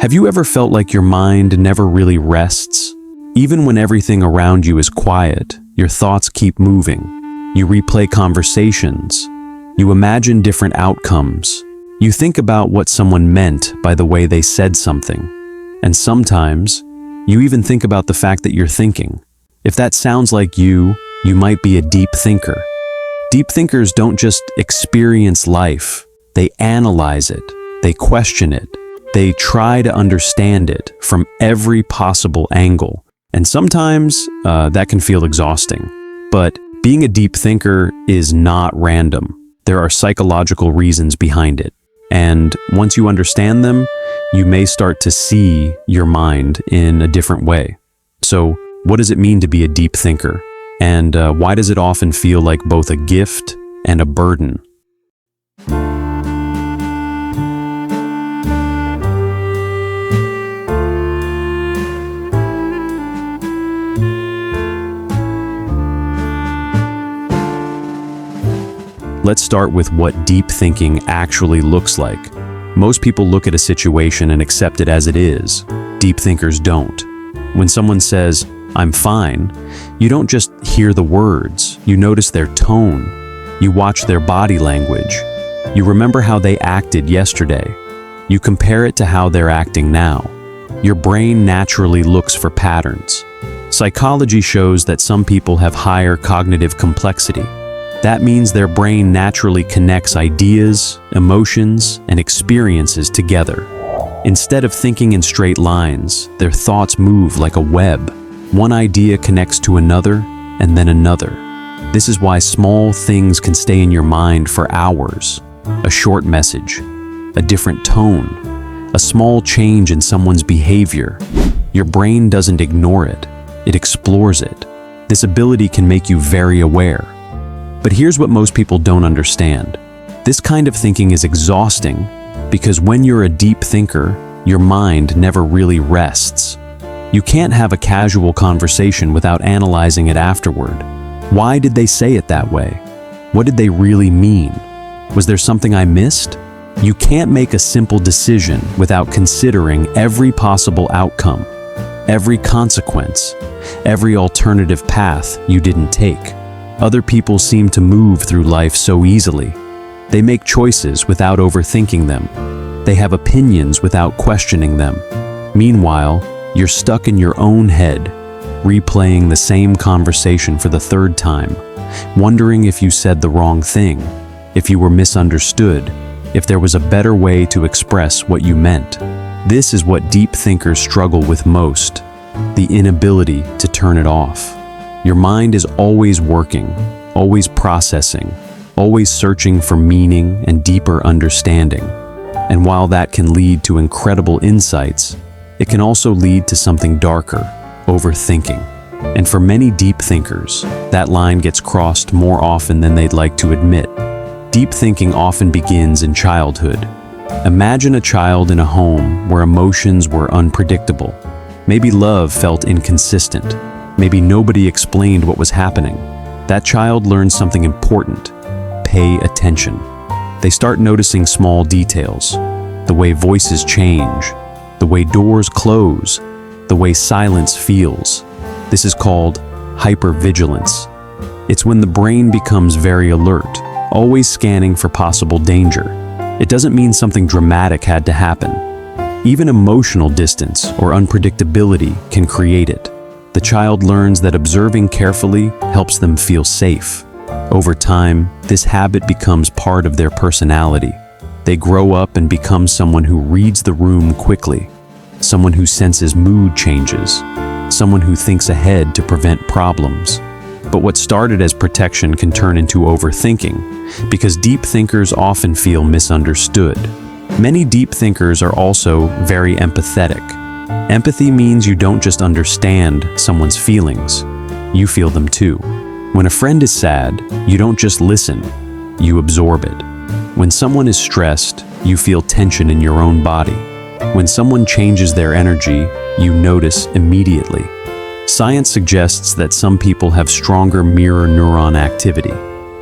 Have you ever felt like your mind never really rests? Even when everything around you is quiet, your thoughts keep moving. You replay conversations. You imagine different outcomes. You think about what someone meant by the way they said something. And sometimes, you even think about the fact that you're thinking. If that sounds like you might be a deep thinker. Deep thinkers don't just experience life, they analyze it, they question it, they try to understand it from every possible angle. And sometimes that can feel exhausting. But being a deep thinker is not random. There are psychological reasons behind it. And once you understand them, you may start to see your mind in a different way. So, what does it mean to be a deep thinker? And why does it often feel like both a gift and a burden? Let's start with what deep thinking actually looks like. Most people look at a situation and accept it as it is. Deep thinkers don't. When someone says, "I'm fine," you don't just hear the words, you notice their tone. You watch their body language. You remember how they acted yesterday. You compare it to how they're acting now. Your brain naturally looks for patterns. Psychology shows that some people have higher cognitive complexity. That means their brain naturally connects ideas, emotions, and experiences together. Instead of thinking in straight lines, their thoughts move like a web. One idea connects to another, and then another. This is why small things can stay in your mind for hours. A short message, a different tone, a small change in someone's behavior. Your brain doesn't ignore it, it explores it. This ability can make you very aware. But here's what most people don't understand. This kind of thinking is exhausting because when you're a deep thinker, your mind never really rests. You can't have a casual conversation without analyzing it afterward. Why did they say it that way? What did they really mean? Was there something I missed? You can't make a simple decision without considering every possible outcome, every consequence, every alternative path you didn't take. Other people seem to move through life so easily. They make choices without overthinking them. They have opinions without questioning them. Meanwhile, you're stuck in your own head, replaying the same conversation for the third time, wondering if you said the wrong thing, if you were misunderstood, if there was a better way to express what you meant. This is what deep thinkers struggle with most, the inability to turn it off. Your mind is always working, always processing, always searching for meaning and deeper understanding. And while that can lead to incredible insights, it can also lead to something darker, overthinking. And for many deep thinkers, that line gets crossed more often than they'd like to admit. Deep thinking often begins in childhood. Imagine a child in a home where emotions were unpredictable. Maybe love felt inconsistent. Maybe nobody explained what was happening. That child learns something important. Pay attention. They start noticing small details. The way voices change. The way doors close. The way silence feels. This is called hypervigilance. It's when the brain becomes very alert, always scanning for possible danger. It doesn't mean something dramatic had to happen. Even emotional distance or unpredictability can create it. The child learns that observing carefully helps them feel safe. Over time, this habit becomes part of their personality. They grow up and become someone who reads the room quickly, someone who senses mood changes, someone who thinks ahead to prevent problems. But what started as protection can turn into overthinking, because deep thinkers often feel misunderstood. Many deep thinkers are also very empathetic. Empathy means you don't just understand someone's feelings, you feel them too. When a friend is sad, you don't just listen, you absorb it. When someone is stressed, you feel tension in your own body. When someone changes their energy, you notice immediately. Science suggests that some people have stronger mirror neuron activity.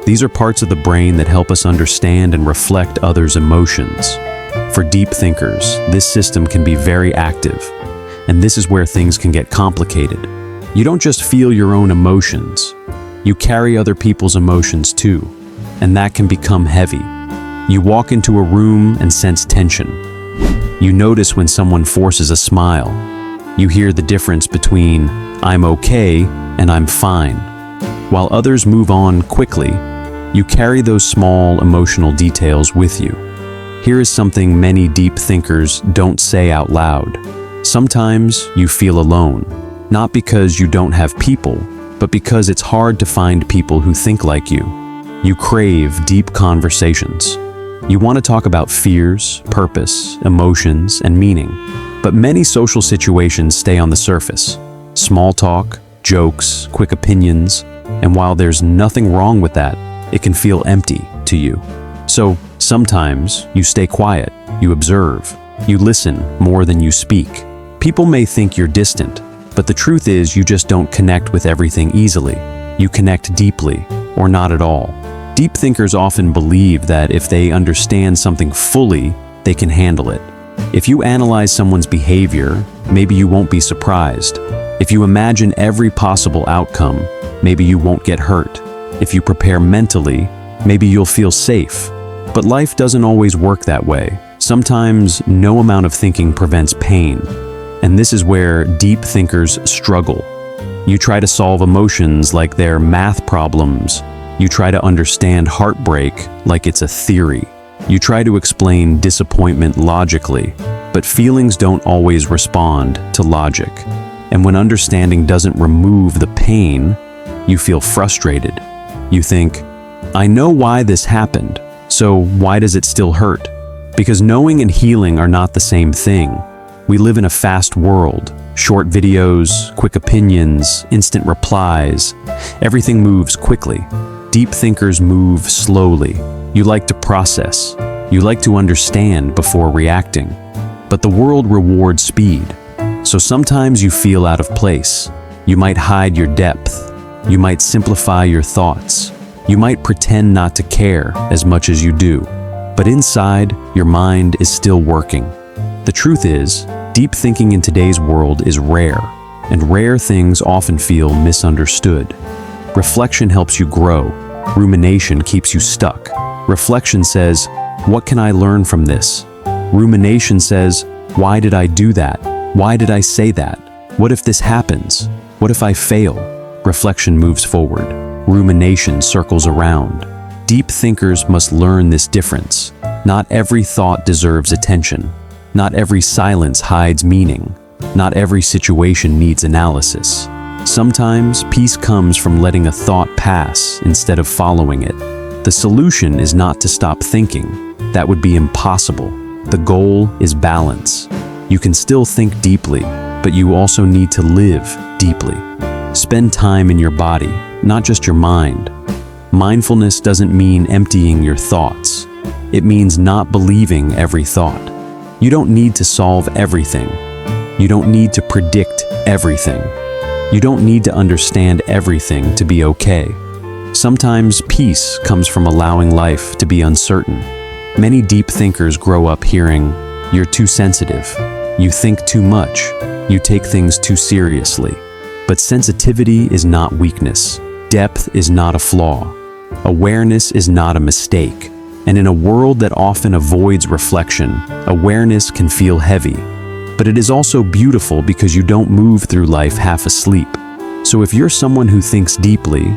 These are parts of the brain that help us understand and reflect others' emotions. For deep thinkers, this system can be very active, and this is where things can get complicated. You don't just feel your own emotions, you carry other people's emotions too, and that can become heavy. You walk into a room and sense tension. You notice when someone forces a smile. You hear the difference between "I'm okay" and "I'm fine." While others move on quickly, you carry those small emotional details with you. Here is something many deep thinkers don't say out loud. Sometimes you feel alone, not because you don't have people, but because it's hard to find people who think like you. You crave deep conversations. You want to talk about fears, purpose, emotions, and meaning. But many social situations stay on the surface. Small talk, jokes, quick opinions, and while there's nothing wrong with that, it can feel empty to you. So sometimes you stay quiet, you observe, you listen more than you speak. People may think you're distant, but the truth is you just don't connect with everything easily. You connect deeply, or not at all. Deep thinkers often believe that if they understand something fully, they can handle it. If you analyze someone's behavior, maybe you won't be surprised. If you imagine every possible outcome, maybe you won't get hurt. If you prepare mentally, maybe you'll feel safe. But life doesn't always work that way. Sometimes no amount of thinking prevents pain. And this is where deep thinkers struggle. You try to solve emotions like they're math problems. You try to understand heartbreak like it's a theory. You try to explain disappointment logically, but feelings don't always respond to logic. And when understanding doesn't remove the pain, you feel frustrated. You think, I know why this happened, so why does it still hurt? Because knowing and healing are not the same thing. We live in a fast world. Short videos, quick opinions, instant replies. Everything moves quickly. Deep thinkers move slowly. You like to process. You like to understand before reacting. But the world rewards speed. So sometimes you feel out of place. You might hide your depth. You might simplify your thoughts. You might pretend not to care as much as you do. But inside, your mind is still working. The truth is, deep thinking in today's world is rare, and rare things often feel misunderstood. Reflection helps you grow. Rumination keeps you stuck. Reflection says, what can I learn from this? Rumination says, why did I do that? Why did I say that? What if this happens? What if I fail? Reflection moves forward. Rumination circles around. Deep thinkers must learn this difference. Not every thought deserves attention. Not every silence hides meaning. Not every situation needs analysis. Sometimes peace comes from letting a thought pass instead of following it. The solution is not to stop thinking. That would be impossible. The goal is balance. You can still think deeply, but you also need to live deeply. Spend time in your body, not just your mind. Mindfulness doesn't mean emptying your thoughts. It means not believing every thought. You don't need to solve everything. You don't need to predict everything. You don't need to understand everything to be okay. Sometimes peace comes from allowing life to be uncertain. Many deep thinkers grow up hearing, "You're too sensitive. You think too much. You take things too seriously." But sensitivity is not weakness. Depth is not a flaw. Awareness is not a mistake. And in a world that often avoids reflection, awareness can feel heavy. But it is also beautiful because you don't move through life half asleep. So if you're someone who thinks deeply,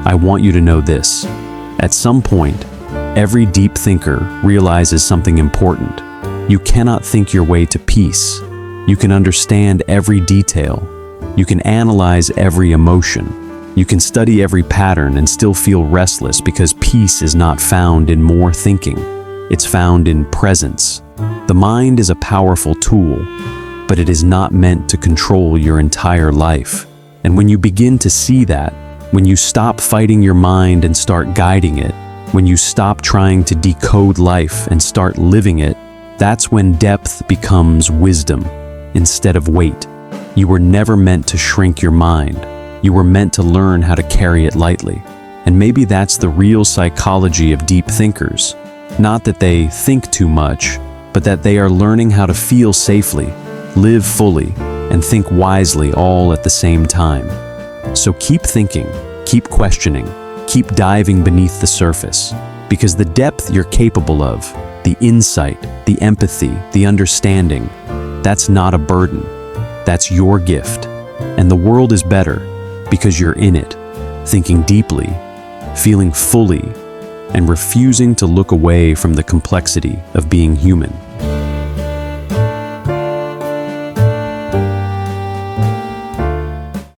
I want you to know this. At some point, every deep thinker realizes something important. You cannot think your way to peace. You can understand every detail. You can analyze every emotion. You can study every pattern and still feel restless because peace is not found in more thinking. It's found in presence. The mind is a powerful tool, but it is not meant to control your entire life. And when you begin to see that, when you stop fighting your mind and start guiding it, when you stop trying to decode life and start living it, that's when depth becomes wisdom instead of weight. You were never meant to shrink your mind. You were meant to learn how to carry it lightly. And maybe that's the real psychology of deep thinkers. Not that they think too much, but that they are learning how to feel safely, live fully, and think wisely all at the same time. So keep thinking, keep questioning, keep diving beneath the surface, because the depth you're capable of, the insight, the empathy, the understanding, that's not a burden. That's your gift. And the world is better because you're in it, thinking deeply, feeling fully, and refusing to look away from the complexity of being human.